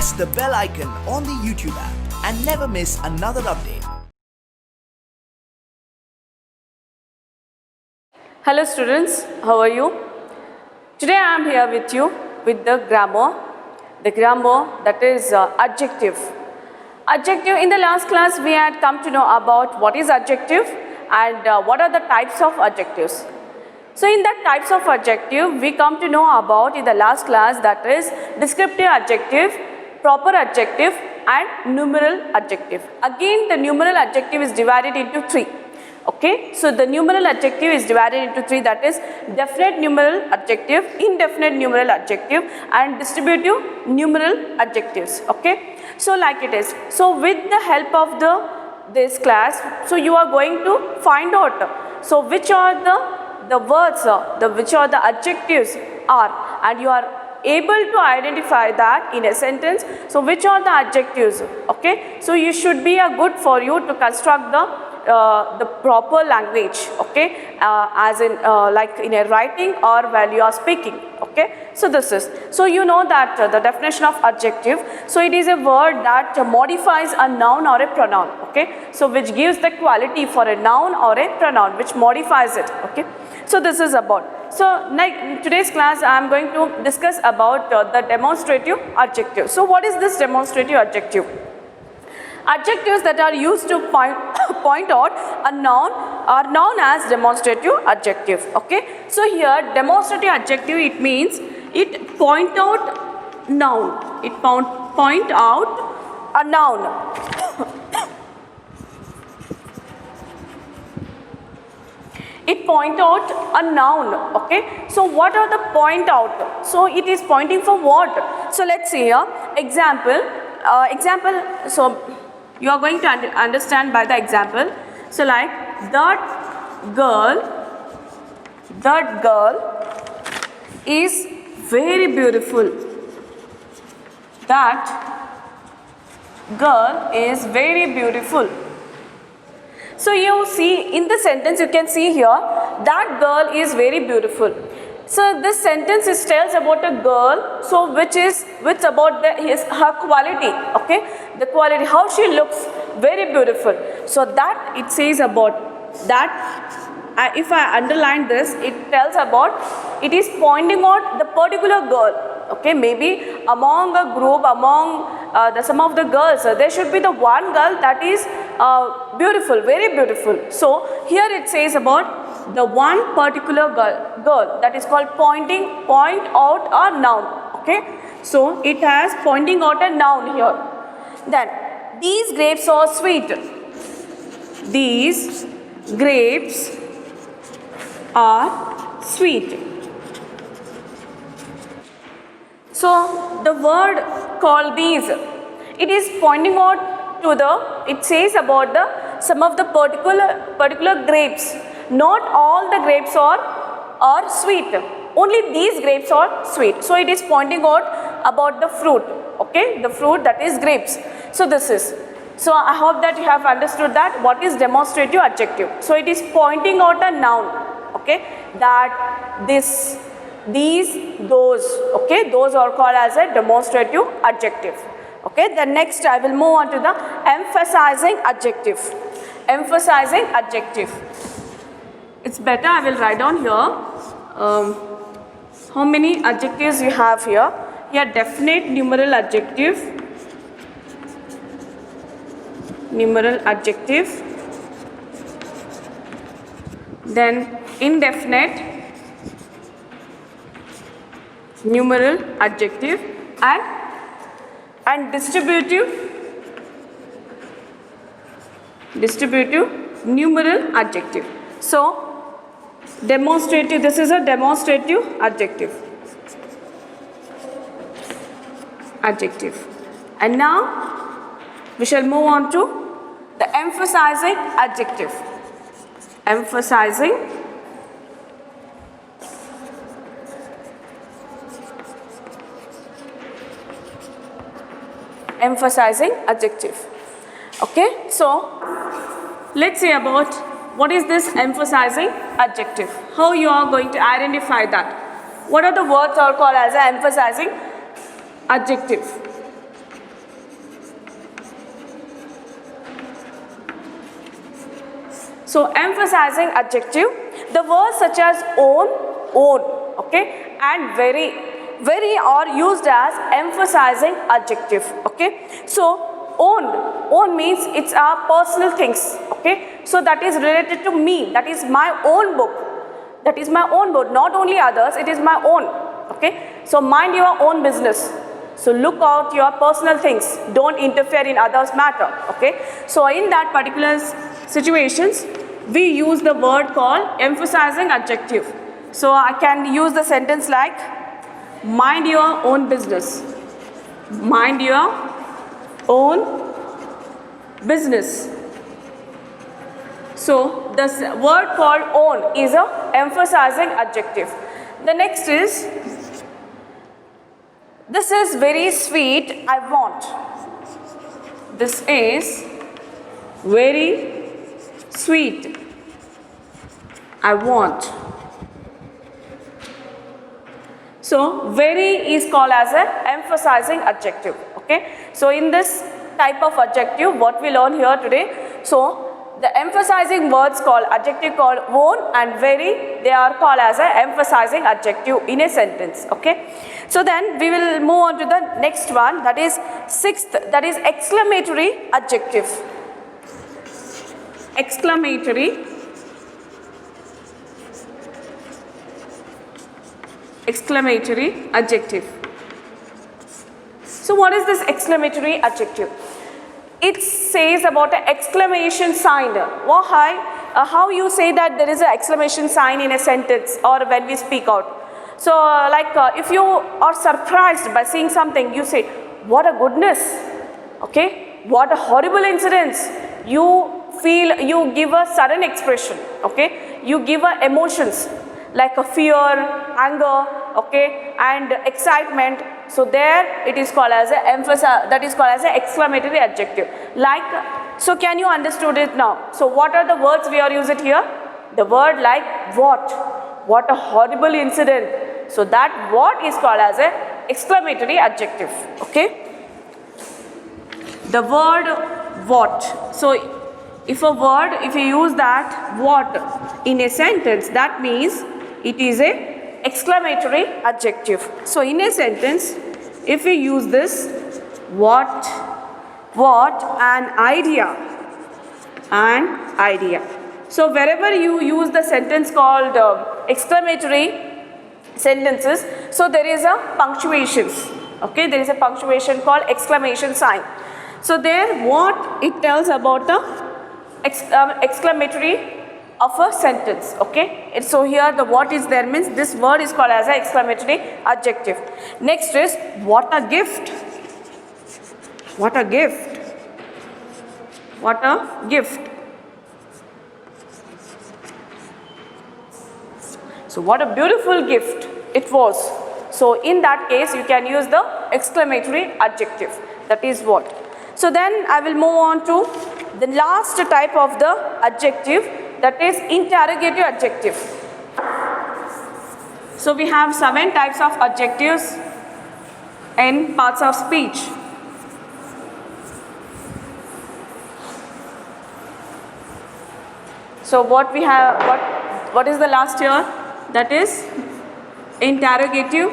press the bell icon on the YouTube app and never miss another update. Hello students, how are you? Today I am here with you with the grammar that is adjective. Adjective, in the last class we had come to know about what is adjective and what are the types of adjectives. So in that types of adjective we come to know about in the last class, that is descriptive adjective, proper adjective and numeral adjective. Again the numeral adjective is divided into three. Okay, so the numeral adjective is divided into three, that is definite numeral adjective, indefinite numeral adjective and distributive numeral adjectives. Okay, so like it is. So with the help of this class, so you are going to find out so which are the words, which are the adjectives are, and you are able to identify that in a sentence. So which are the adjectives? Okay, so you should be good for you to construct the proper language, okay, as in like in a writing or while you are speaking. Okay, so this is, so you know that the definition of adjective, so it is a word that modifies a noun or a pronoun. Okay, so which gives the quality for a noun or a pronoun, which modifies it. Okay, so this is about, so like in today's class I am going to discuss about the demonstrative adjective. So what is this demonstrative adjective? Adjectives that are used to point out a noun are known as demonstrative adjective. Okay, so here demonstrative adjective, it means it point out noun, it point out a noun. It point out a noun. Okay, so what are the point out? So it is pointing for what? So let's see here, example, so you are going to understand by the example. So like that girl is very beautiful. That girl is very beautiful. So you see in the sentence, you can see here that girl is very beautiful. So this sentence tells about a girl, so which about her quality. Okay, the quality, how she looks, very beautiful. So that it says about that. If I underline this, it tells about, it is pointing out the particular girl. Okay, maybe among a group, among some of the girls, there should be the one girl that is beautiful, very beautiful. So here it says about the one particular girl that is called point out a noun. Okay, so it has pointing out a noun here. Then these grapes are sweet. These grapes are sweet. So the word called these, it is pointing out to it says about some of the particular grapes. Not all the grapes are sweet, only these grapes are sweet. So it is pointing out about the fruit. Okay, the fruit, that is grapes. So this is, so I hope that you have understood that what is demonstrative adjective. So it is pointing out a noun. Okay, that this, these, those. Okay, those are called as a demonstrative adjective. Okay, then next I will move on to the emphasizing adjective. Emphasizing adjective. It's better I will write down here how many adjectives you have here. Here definite numeral adjective, then indefinite numeral adjective and distributive numeral adjective. So demonstrative, this is a demonstrative adjective. And now we shall move on to the emphasizing adjective. Emphasizing adjective. Okay, so let's say about what is this emphasizing adjective. How you are going to identify that? What are the words are called as an emphasizing adjective? So emphasizing adjective, the words such as own, okay, and very are used as emphasizing adjective, okay. So own means it's our personal things, okay. So that is related to me, that is my own book, not only others, it is my own, okay. So mind your own business. So look out your personal things, don't interfere in others' matter, okay. So in that particular situations, we use the word called emphasizing adjective. So I can use the sentence like, mind your own business, mind your own business. So the word called own is a emphasizing adjective. The next is, this is very sweet, I want. This is very sweet, I want. So very is called as an emphasizing adjective, okay. So in this type of adjective, what we learn here today, so the emphasizing words called adjective called own and very, they are called as an emphasizing adjective in a sentence, okay. So then we will move on to the next one, that is sixth, that is exclamatory adjective. Exclamatory adjective. So what is this exclamatory adjective? It says about an exclamation sign. How you say that there is an exclamation sign in a sentence or when we speak out. So if you are surprised by seeing something, you say, what a goodness, okay, what a horrible incidence. You feel, you give a sudden expression, okay, you give a emotions like a fear, anger, okay, and excitement. So there it is called as a that is called as an exclamatory adjective. Like, so can you understood it now? So what are the words we are using here? The word like what a horrible incident. So that what is called as a exclamatory adjective, okay. The word what. So if a word, if you use that what in a sentence, that means it is a exclamatory adjective. So in a sentence, if we use this what, an idea. So wherever you use the sentence called exclamatory sentences, so there is a punctuations, okay, there is a punctuation called exclamation sign. So there what it tells about the exclamatory of a sentence, okay. So here the what is there means this word is called as an exclamatory adjective. Next is what a gift. What a gift. What a gift. So what a beautiful gift it was. So in that case you can use the exclamatory adjective, that is what. So then I will move on to the last type of the adjective, that is interrogative adjective. So we have 7 types of adjectives in parts of speech. So what we have, what is the last here? That is interrogative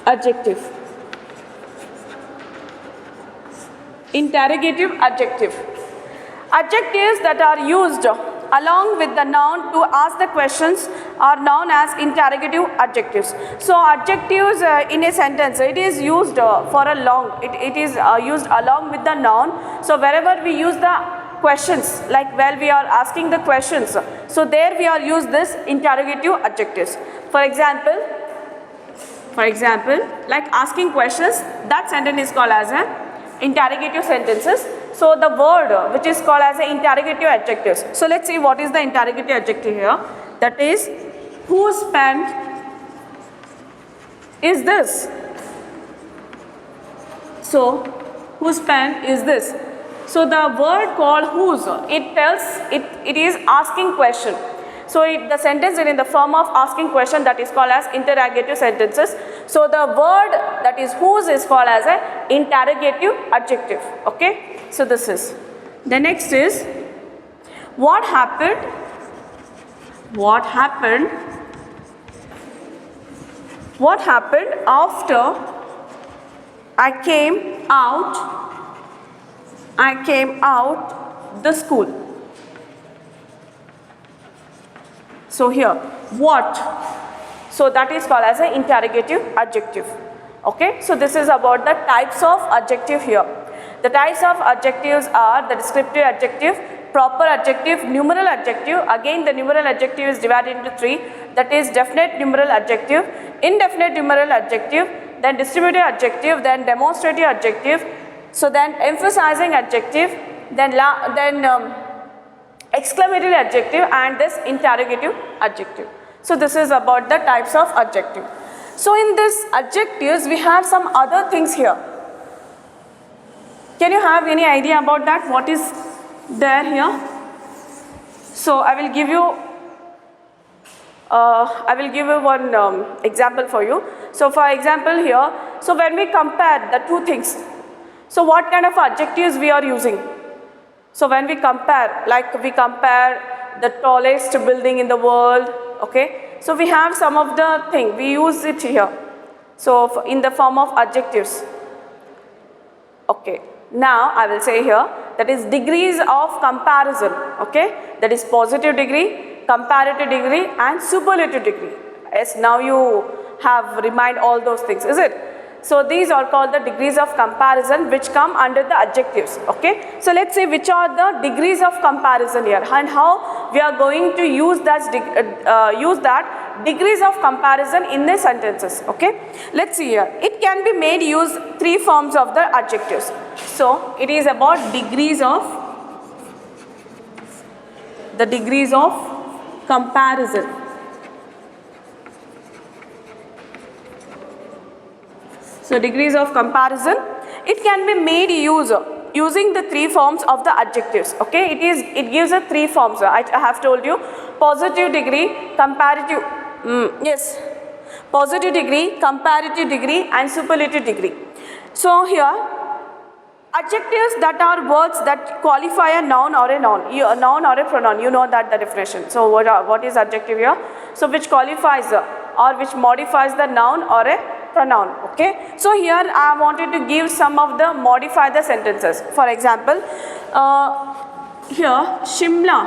adjective. Interrogative adjective. Adjectives that are used along with the noun to ask the questions are known as interrogative adjectives. So adjectives in a sentence, it is used for a long, it is used along with the noun. So wherever we use the questions, like where we are asking the questions, so there we are use this interrogative adjectives. For example, like asking questions, that sentence is called as an interrogative sentences. So the word which is called as an interrogative adjectives. So let's see what is the interrogative adjective here. That is, whose pen is this? So whose pen is this? So the word called whose, it tells, it is asking question. So the sentence is in the form of asking question, that is called as interrogative sentences. So the word that is whose is called as an interrogative adjective. Okay. So this is. The next is what happened. What happened? What happened after I came out? I came out the school. So here, what? So that is called as an interrogative adjective. Okay, so this is about the types of adjective here. The types of adjectives are the descriptive adjective, proper adjective, numeral adjective. Again, the numeral adjective is divided into three. That is definite numeral adjective, indefinite numeral adjective, then distributive adjective, then demonstrative adjective. So then emphasizing adjective, then exclamatory adjective, and this interrogative adjective. So this is about the types of adjective. So in this adjectives we have some other things here. Can you have any idea about that? What is there here? So I will give you one example for you. So for example here, so when we compare the two things, so what kind of adjectives we are using? So when we compare, like we compare the tallest building in the world, okay. So we have some of the thing, we use it here. So in the form of adjectives. Okay. Now I will say here, that is degrees of comparison, okay. That is positive degree, comparative degree, and superlative degree. Yes, now you have remind all those things, is it? So these are called the degrees of comparison, which come under the adjectives, okay. So let's see which are the degrees of comparison here and how we are going to use that degrees of comparison in the sentences, okay. Let's see here. It can be made use three forms of the adjectives. So it is about degrees of comparison. So degrees of comparison, it can be made use using the three forms of the adjectives, okay. It gives a three forms. I have told you, positive degree, comparative, positive degree, comparative degree, and superlative degree. So here, adjectives that are words that qualify a noun or a noun or a pronoun. You know that the definition. So what is adjective here? So which qualifies or which modifies the noun or a pronoun, okay. So here I wanted to give some of the modify the sentences. For example, here Shimla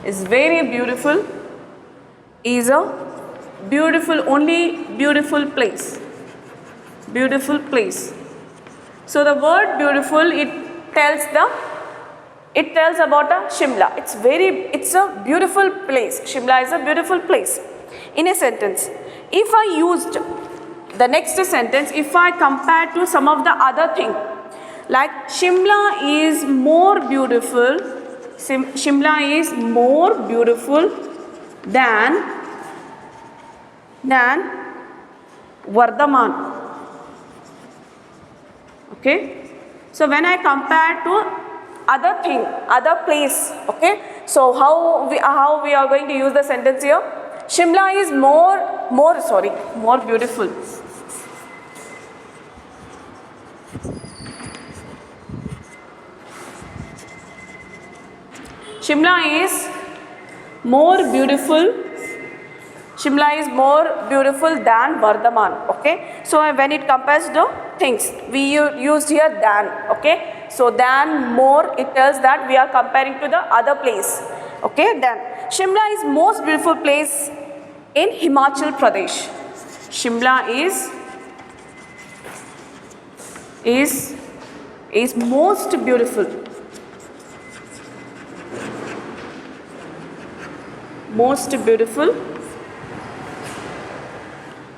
is very beautiful, is a beautiful, only beautiful place. So the word beautiful, it tells about a Shimla. It's a beautiful place. Shimla is a beautiful place. In a sentence, if I used the next sentence, if I compare to some of the other thing, like Shimla is more beautiful. Shimla is more beautiful than Vardhaman. Okay. So when I compare to other place, okay. So how we are going to use the sentence here? Shimla is more beautiful. Shimla is more beautiful than Vardhaman, okay. So when it compares the things, we used here than, okay. So than, more, it tells that we are comparing to the other place, okay. Then Shimla is most beautiful place in Himachal Pradesh. Shimla is most beautiful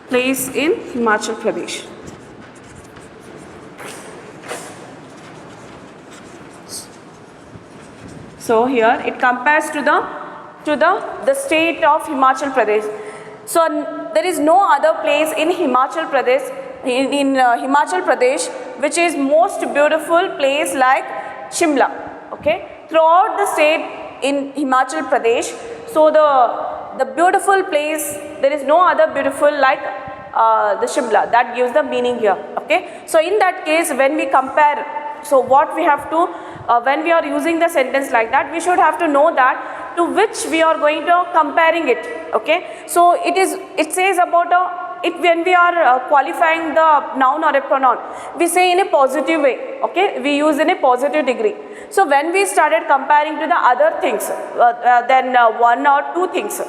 place in Himachal Pradesh. So here it compares to the state of Himachal Pradesh. So there is no other place in Himachal Pradesh Himachal Pradesh which is most beautiful place like Shimla. Okay, throughout the state in Himachal Pradesh. So the beautiful place, there is no other beautiful like the Shimla. That gives the meaning here. Okay. So in that case, when we compare, so what we have to, when we are using the sentence like that, we should have to know that to which we are going to comparing it. Okay. So it says about when we are qualifying the noun or a pronoun, we say in a positive way. Okay. We use in a positive degree. So when we started comparing to the other things, then one or two things.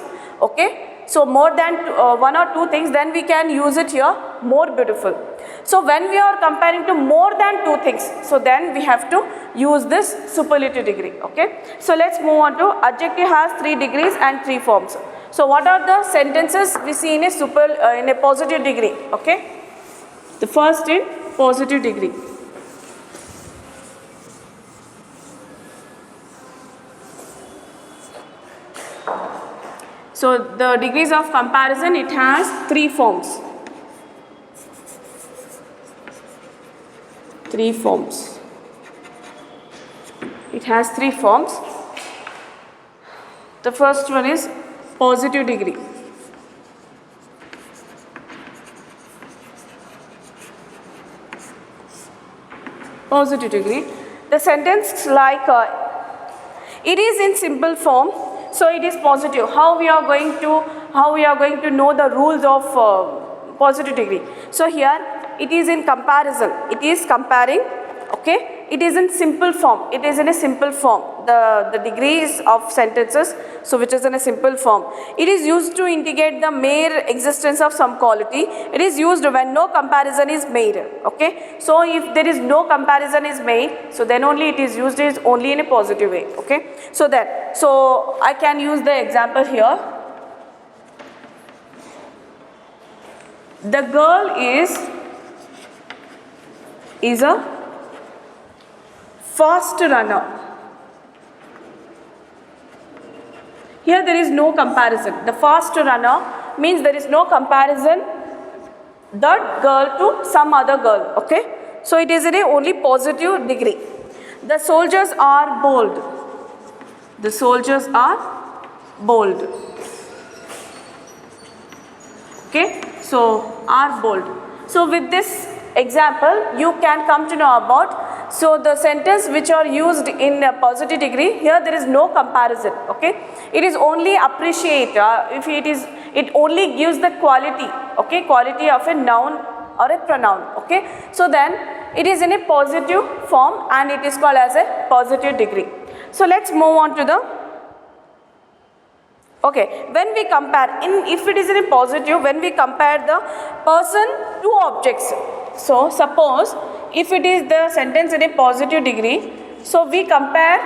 Okay. So more than one or two things, then we can use it here, more beautiful. So when we are comparing to more than two things, so then we have to use this superlative degree. Okay. So let's move on to adjective has 3 degrees and 3 forms. So what are the sentences we see in a positive degree? Okay. The first in positive degree. So the degrees of comparison, it has 3 forms. 3 forms. It has 3 forms. The first one is positive degree. Positive degree. The sentence like it is in simple form, so it is positive. How we are going to know the rules of positive degree? So here it is in comparison. It is comparing. Okay. It is in simple form. It is in a simple form. The degrees of sentences, so which is in a simple form. It is used to indicate the mere existence of some quality. It is used when no comparison is made. Okay. So if there is no comparison is made, so then only it is used is only in a positive way. Okay. So I can use the example here. The girl is a fast runner. Here there is no comparison. The fast runner means there is no comparison that girl to some other girl. Okay. So it is in a only positive degree. The soldiers are bold. The soldiers are bold. Okay. So are bold. So with this example, you can come to know about. So the sentence which are used in a positive degree, here there is no comparison. Okay. It is only appreciate. It only gives the quality. Okay. Quality of a noun or a pronoun. Okay. So then it is in a positive form and it is called as a positive degree. So let's move on to the. Okay, when we compare, if it is in a positive, when we compare the person to objects. So suppose if it is the sentence in a positive degree, so we compare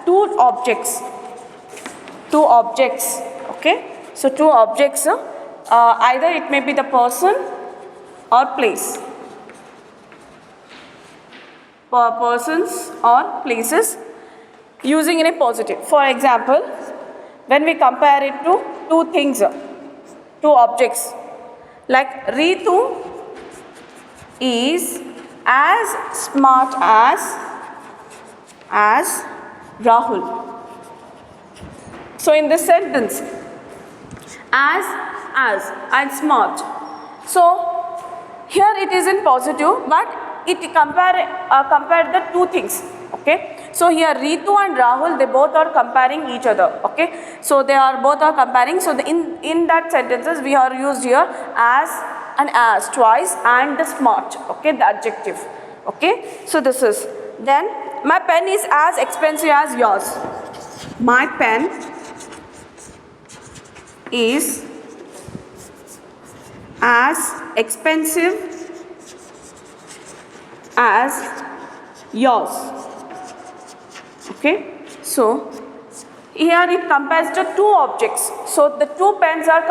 two objects. Okay, so 2 objects, either it may be the person or place. Persons or places. Using in a positive. For example, when we compare it to 2 things, 2 objects, like Ritu is as smart as Rahul. So in this sentence, as and smart. So here it is in positive, but it compare the 2 things. Okay. So here Ritu and Rahul, they both are comparing each other. Okay. So they are both are comparing. So in that sentences we are used here as and as twice and the smart. Okay. The adjective. Okay. So this is. Then my pen is as expensive as yours. My pen is as expensive as yours. Okay. So here it compares to 2 objects. So the 2 pens are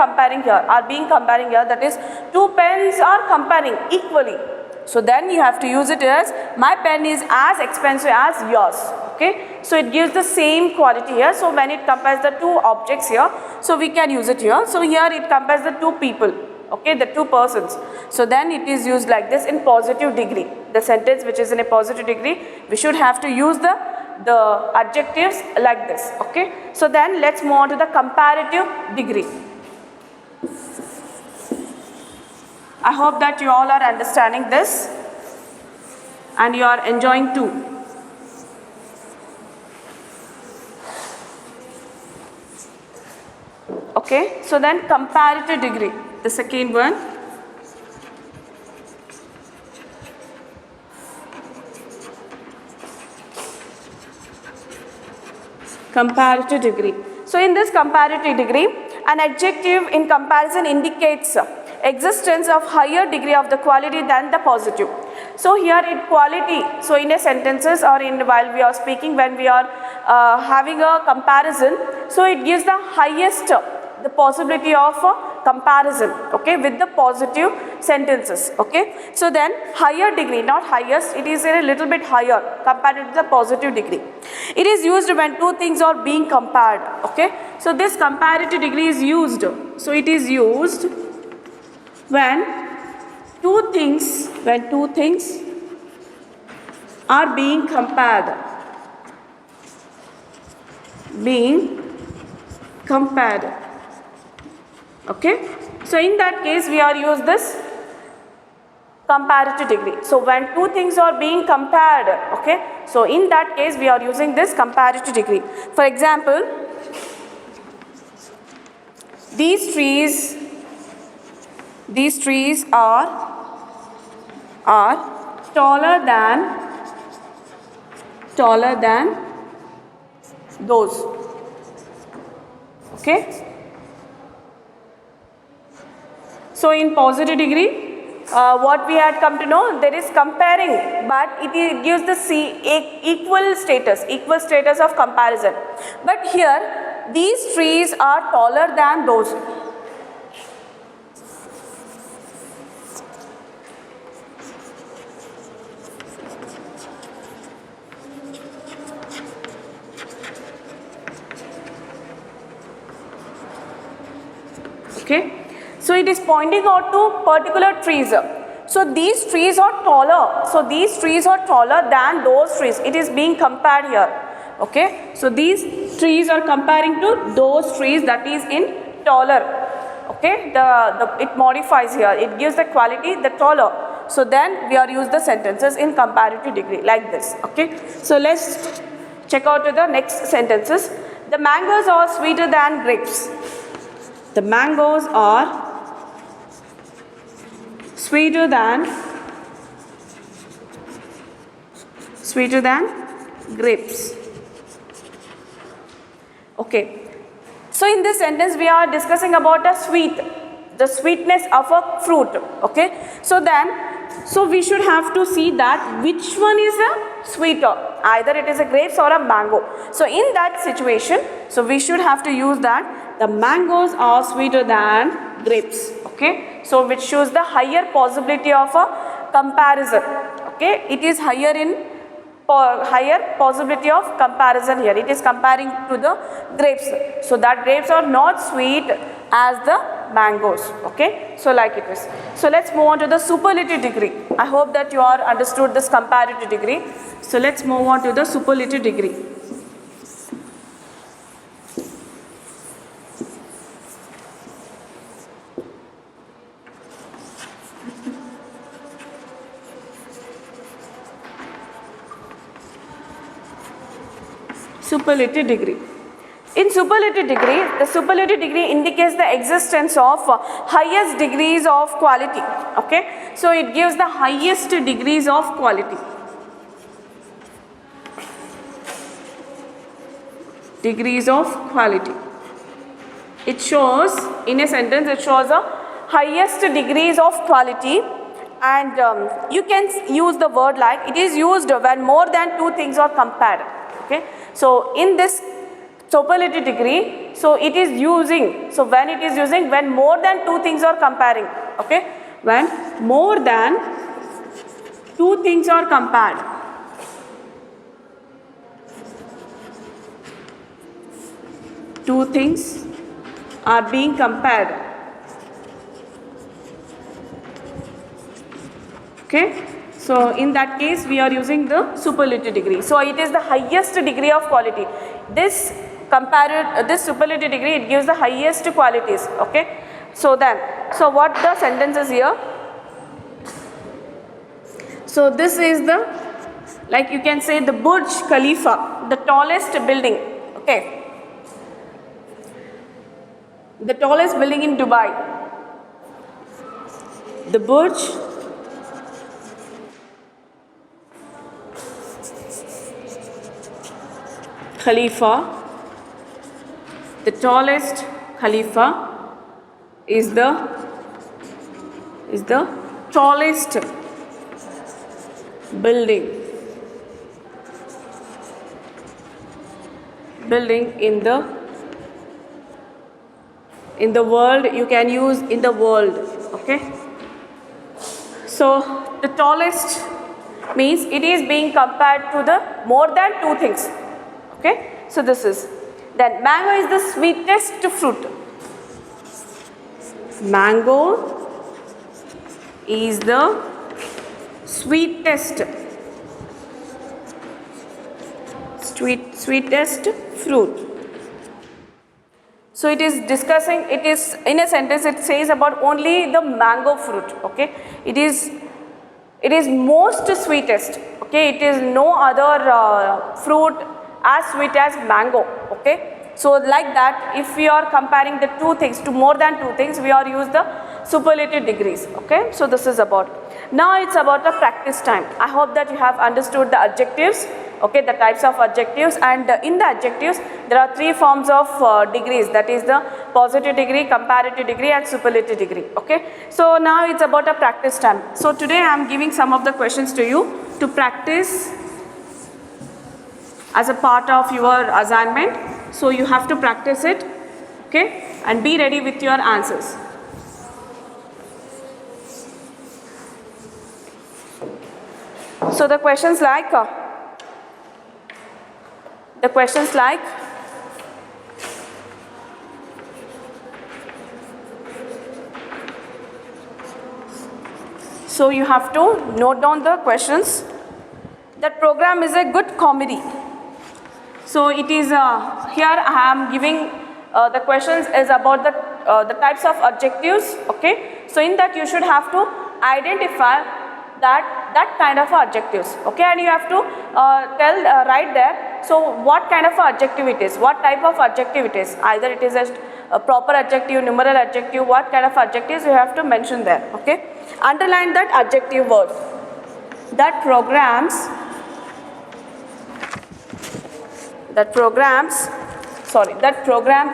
being comparing here. That is 2 pens are comparing equally. So then you have to use it as my pen is as expensive as yours. Okay. So it gives the same quality here. So when it compares the 2 objects here, so we can use it here. So here it compares the 2 people. Okay, the 2 persons. So then it is used like this in positive degree. The sentence which is in a positive degree, we should have to use the the adjectives like this. Okay, so then let's move on to the comparative degree. I hope that you all are understanding this and you are enjoying too. Okay, so then comparative degree, the second one. Comparative degree. So in this comparative degree, an adjective in comparison indicates existence of higher degree of the quality than the positive. So here in quality, so in a sentences or in while we are speaking, when we are having a comparison, so it gives the highest the possibility of comparison, okay, with the positive sentences. Okay, so then higher degree, not highest, it is a little bit higher compared to the positive degree. It is used when two things are being compared. Okay, so this comparative degree is used, so it is used when two things are being compared, okay. So in that case we are use this comparative degree. So when two things are being compared, okay, so in that case we are using this comparative degree. For example, these trees are taller than those. Okay. So in positive degree, what we had come to know, there is comparing, but it gives the equal status of comparison. But here, these trees are taller than those. Okay. So it is pointing out to particular trees. So these trees are taller. So these trees are taller than those trees. It is being compared here. Okay. So these trees are comparing to those trees, that is in taller. Okay. It modifies here. It gives the quality the taller. So then we are use the sentences in comparative degree like this. Okay. So let's check out to the next sentences. The mangoes are sweeter than grapes. The mangoes are sweeter than grapes. Okay. So in this sentence we are discussing about the sweetness of a fruit. Okay. So we should have to see that which one is a sweeter. Either it is a grapes or a mango. So in that situation, so we should have to use that the mangoes are sweeter than grapes. Okay, so which shows the higher possibility of a comparison. Okay, it is higher possibility of comparison here. It is comparing to the grapes. So that grapes are not sweet as the mangoes. Okay, so like it is. So let's move on to the superlative degree. I hope that you are understood this comparative degree. So let's move on to the superlative degree. Superlative degree. In superlative degree, the superlative degree indicates the existence of highest degrees of quality. Okay, so it gives the highest degrees of quality. Degrees of quality. It shows in a sentence. It shows the highest degrees of quality, and you can use the word like it is used when more than two things are compared. Okay, so in this superlative degree, so it is using, so when it is using when more than two things are comparing. Okay, when more than two things are compared. Two things are being compared. Okay, So in that case we are using the superlative degree. So it is the highest degree of quality. This this superlative degree, it gives the highest qualities. Okay. So what the sentence is here? So this is the, like you can say, the Burj Khalifa, the tallest building. Okay. The tallest building in Dubai. The Burj Khalifa, the tallest Khalifa is the tallest building in the world. You can use in the world. Okay. So the tallest means it is being compared to the more than two things. Okay. So this is, then mango is the sweetest fruit. Mango is the sweetest fruit. So it is discussing, it is in a sentence, it says about only the mango fruit. Okay. It is most sweetest. Okay. It is no other fruit as sweet as mango. Okay. So like that, if we are comparing the two things to more than two things, we are use the superlative degrees. Okay. So this is about, now it's about the practice time. I hope that you have understood the adjectives. Okay, the types of adjectives, and in the adjectives there are three forms of degrees, that is the positive degree, comparative degree and superlative degree. Okay. So now it's about a practice time. So today I am giving some of the questions to you to practice as a part of your assignment. So you have to practice it. Okay, and be ready with your answers. So the questions like so you have to note down the questions. That program is a good comedy. So it is here I am giving the questions is about the types of adjectives. Okay. So in that you should have to identify that kind of adjectives. Okay, and you have to write there. So what kind of adjective it is, what type of adjective it is, either it is a proper adjective, numeral adjective, what kind of adjectives you have to mention there. Okay, underline that adjective word. That program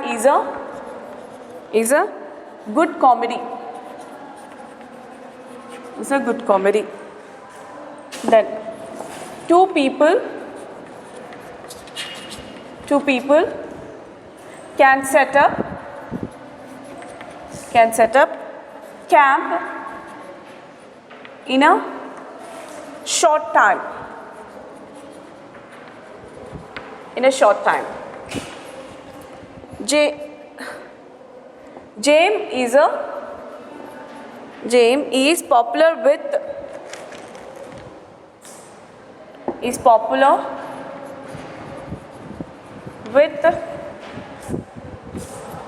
is a good comedy. It's a good comedy. Then two people can set up camp in a short time. James is popular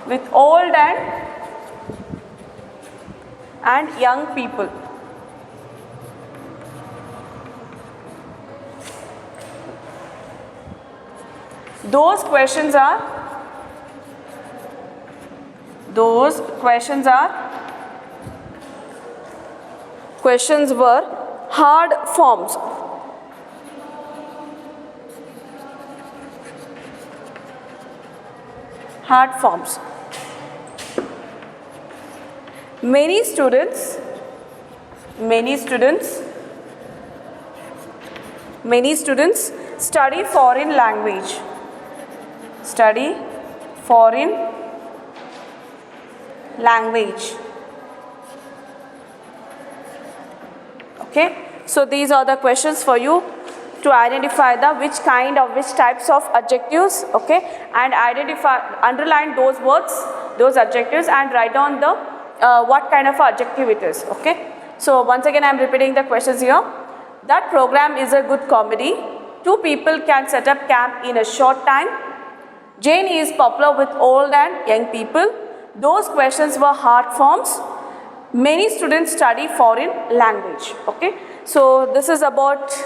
with old and young people. Those questions are were hard forms. Many students study foreign language. Okay, so these are the questions for you to identify which types of adjectives. Okay, and underline those words, those adjectives, and write down what kind of adjective it is. Okay, so once again I am repeating the questions here. That program is a good comedy. Two people can set up camp in a short time. Jane is popular with old and young people. Those questions were hard forms. Many students study foreign language. Okay, so this is about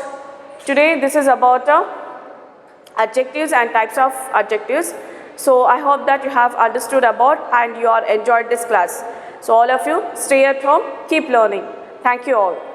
today. This is about adjectives and types of adjectives. So I hope that you have understood about and you are enjoyed this class. So all of you stay at home, keep learning. Thank you all.